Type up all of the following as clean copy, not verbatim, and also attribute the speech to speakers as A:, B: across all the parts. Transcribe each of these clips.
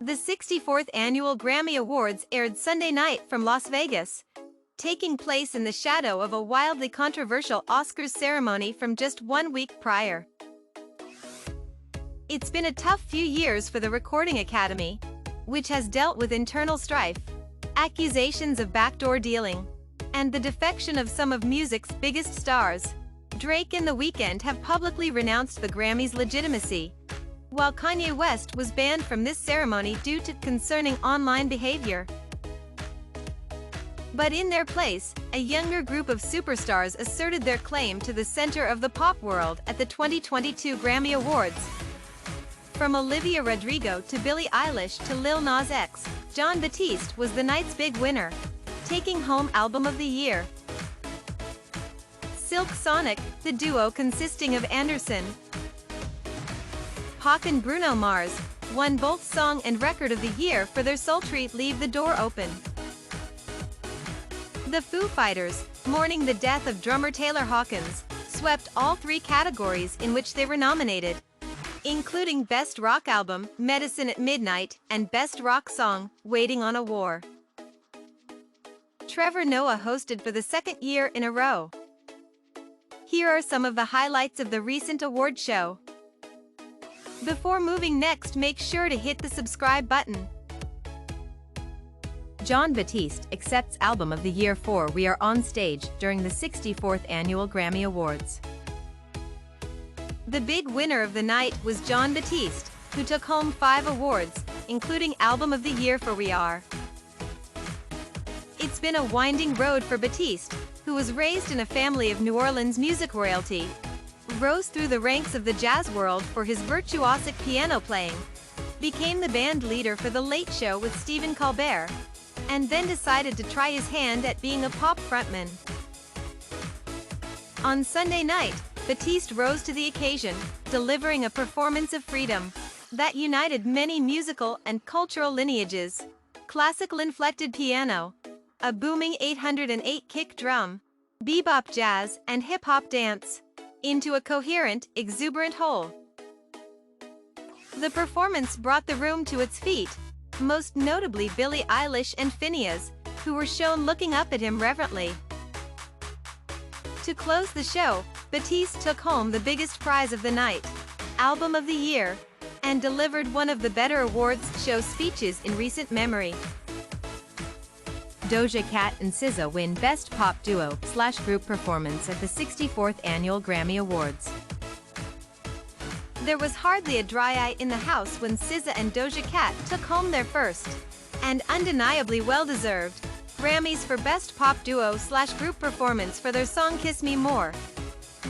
A: The 64th Annual Grammy Awards aired Sunday night from Las Vegas, taking place in the shadow of a wildly controversial Oscars ceremony from just 1 week prior. It's been a tough few years for the Recording Academy, which has dealt with internal strife, accusations of backdoor dealing, and the defection of some of music's biggest stars. Drake and The Weeknd have publicly renounced the Grammys' legitimacy, while Kanye West was banned from this ceremony due to concerning online behavior. But in their place, a younger group of superstars asserted their claim to the center of the pop world at the 2022 Grammy Awards. From Olivia Rodrigo to Billie Eilish to Lil Nas X, Jon Batiste was the night's big winner, taking home Album of the Year. Silk Sonic, the duo consisting of Anderson, Pac and Bruno Mars, won both Song and Record of the Year for their sultry Leave the Door Open. The Foo Fighters, mourning the death of drummer Taylor Hawkins, swept all three categories in which they were nominated, including Best Rock Album, Medicine at Midnight, and Best Rock Song, Waiting on a War. Trevor Noah hosted for the second year in a row. Here are some of the highlights of the recent award show. Before moving next, make sure to hit the subscribe button.
B: Jon Batiste accepts Album of the Year for We Are on Stage during the 64th Annual Grammy Awards.
A: The big winner of the night was Jon Batiste, who took home 5 awards, including Album of the Year for We Are. It's been a winding road for Batiste, who was raised in a family of New Orleans music royalty, rose through the ranks of the jazz world for his virtuosic piano playing, became the band leader for The Late Show with Stephen Colbert, and then decided to try his hand at being a pop frontman. On Sunday night, Batiste rose to the occasion, delivering a performance of freedom that united many musical and cultural lineages: classical inflected piano, a booming 808 kick drum, bebop jazz, and hip-hop dance, into a coherent, exuberant whole. The performance brought the room to its feet, most notably Billie Eilish and Phineas, who were shown looking up at him reverently. To close the show, Batiste took home the biggest prize of the night, Album of the Year, and delivered one of the better awards show speeches in recent memory.
B: Doja Cat and SZA win Best Pop Duo/Group Performance at the 64th Annual Grammy Awards.
A: There was hardly a dry eye in the house when SZA and Doja Cat took home their first, and undeniably well-deserved, Grammys for Best Pop Duo/Group Performance for their song Kiss Me More,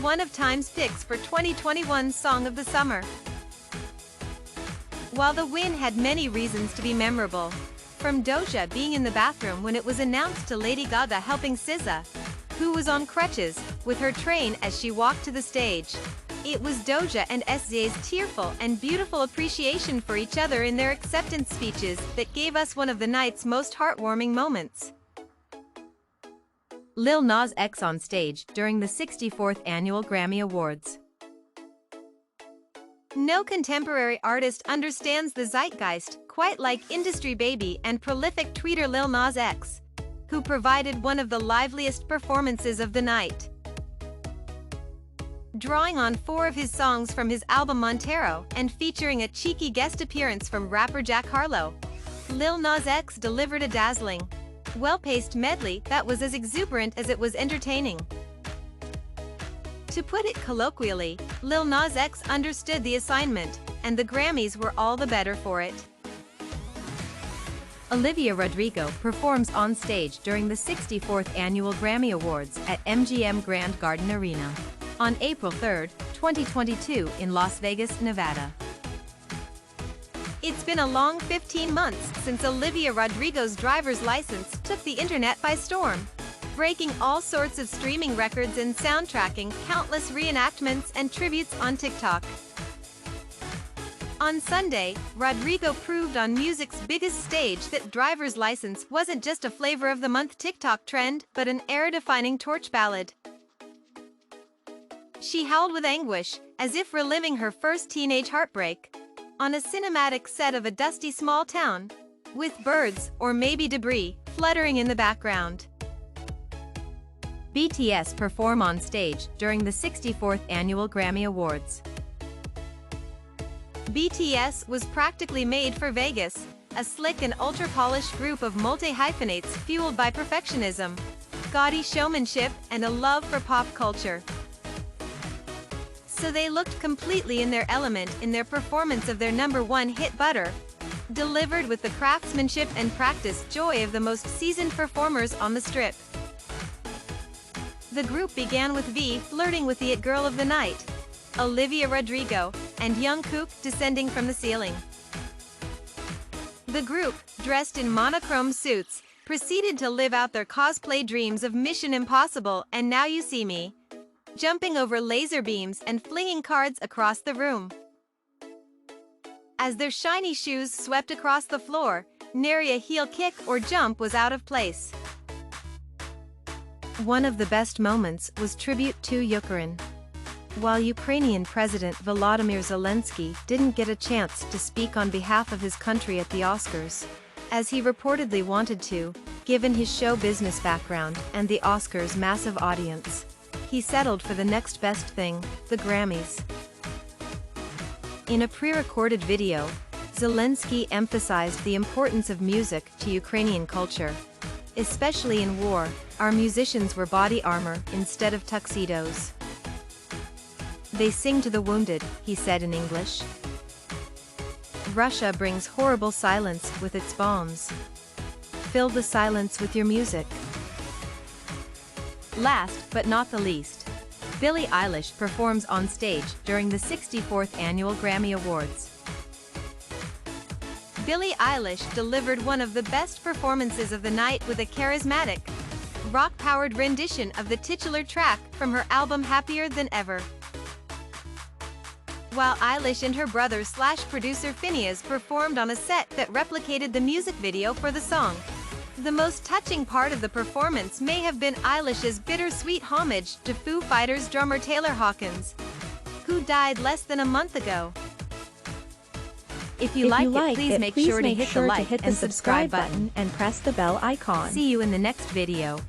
A: one of Time's picks for 2021 Song of the Summer. While the win had many reasons to be memorable, from Doja being in the bathroom when it was announced to Lady Gaga helping SZA, who was on crutches, with her train as she walked to the stage, it was Doja and SZA's tearful and beautiful appreciation for each other in their acceptance speeches that gave us one of the night's most heartwarming moments.
B: Lil Nas X on stage during the 64th Annual Grammy Awards.
A: No contemporary artist understands the zeitgeist quite like industry baby and prolific tweeter Lil Nas X, who provided one of the liveliest performances of the night. Drawing on 4 of his songs from his album Montero and featuring a cheeky guest appearance from rapper Jack Harlow, Lil Nas X delivered a dazzling, well-paced medley that was as exuberant as it was entertaining. To put it colloquially, Lil Nas X understood the assignment, and the Grammys were all the better for it.
B: Olivia Rodrigo performs on stage during the 64th Annual Grammy Awards at MGM Grand Garden Arena on April 3, 2022 in Las Vegas, Nevada.
A: It's been a long 15 months since Olivia Rodrigo's driver's license took the internet by storm, breaking all sorts of streaming records and soundtracking countless reenactments and tributes on TikTok. On Sunday, Rodrigo proved on music's biggest stage that driver's license wasn't just a flavor of the month TikTok trend, but an era-defining torch ballad. She howled with anguish, as if reliving her first teenage heartbreak. on a cinematic set of a dusty small town, with birds, or maybe debris, fluttering in the background.
B: BTS perform on stage during the 64th Annual Grammy Awards.
A: BTS was practically made for Vegas, a slick and ultra-polished group of multi-hyphenates fueled by perfectionism, gaudy showmanship, and a love for pop culture. So they looked completely in their element in their performance of their #1 hit Butter, delivered with the craftsmanship and practiced joy of the most seasoned performers on the strip. The group began with V flirting with the it girl of the night, Olivia Rodrigo, and Jungkook descending from the ceiling. The group, dressed in monochrome suits, proceeded to live out their cosplay dreams of Mission Impossible and Now You See Me, jumping over laser beams and flinging cards across the room. As their shiny shoes swept across the floor, nary a heel kick or jump was out of place.
B: One of the best moments was tribute to Ukraine. While Ukrainian President Volodymyr Zelensky didn't get a chance to speak on behalf of his country at the Oscars, as he reportedly wanted to, given his show business background and the Oscars' massive audience, he settled for the next best thing, the Grammys. In a pre-recorded video, Zelensky emphasized the importance of music to Ukrainian culture. Especially in war, our musicians wear body armor instead of tuxedos. They sing to the wounded, he said in English. Russia brings horrible silence with its bombs. Fill the silence with your music. Last but not the least, Billie Eilish performs on stage during the 64th Annual Grammy Awards.
A: Billie Eilish delivered one of the best performances of the night with a charismatic, rock-powered rendition of the titular track from her album Happier Than Ever. While Eilish and her brother/producer Phineas performed on a set that replicated the music video for the song. The most touching part of the performance may have been Eilish's bittersweet homage to Foo Fighters drummer Taylor Hawkins, who died less than a month ago.
B: If you like it, please make sure to hit the like and subscribe button
C: and press the bell icon.
B: See you in the next video.